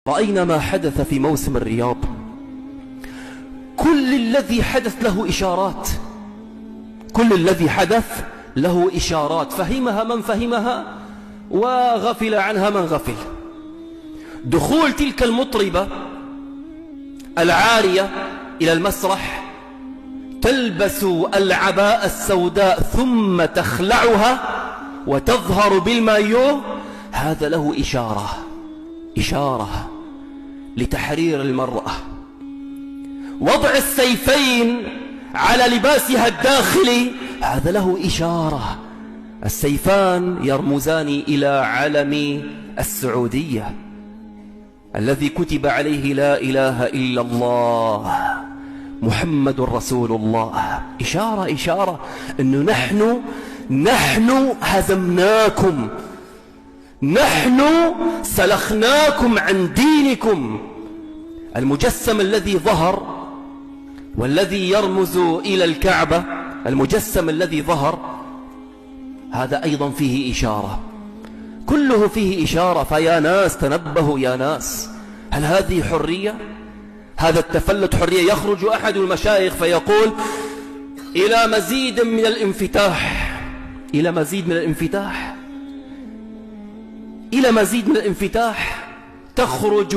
رأينا ما حدث في موسم الرياض. كل الذي حدث له إشارات، كل الذي حدث له إشارات فهمها من فهمها وغفل عنها من غفل. دخول تلك المطربة العارية إلى المسرح تلبس العباءة السوداء ثم تخلعها وتظهر بالمايو، هذا له إشارة لتحرير المرأة. وضع السيفين على لباسها الداخلي هذا له إشارة. السيفان يرمزان إلى علم السعودية الذي كتب عليه لا إله إلا الله محمد رسول الله. إشارة أنه نحن هزمناكم، نحن سلخناكم عن دينكم. المجسم الذي ظهر والذي يرمز إلى الكعبة، المجسم الذي ظهر هذا أيضا فيه إشارة، كله فيه إشارة. فيا ناس تنبهوا يا ناس، هل هذه حرية؟ هذا التفلت حرية؟ يخرج أحد المشايخ فيقول إلى مزيد من الانفتاح، إلى مزيد من الانفتاح، إلى مزيد من الانفتاح. تخرج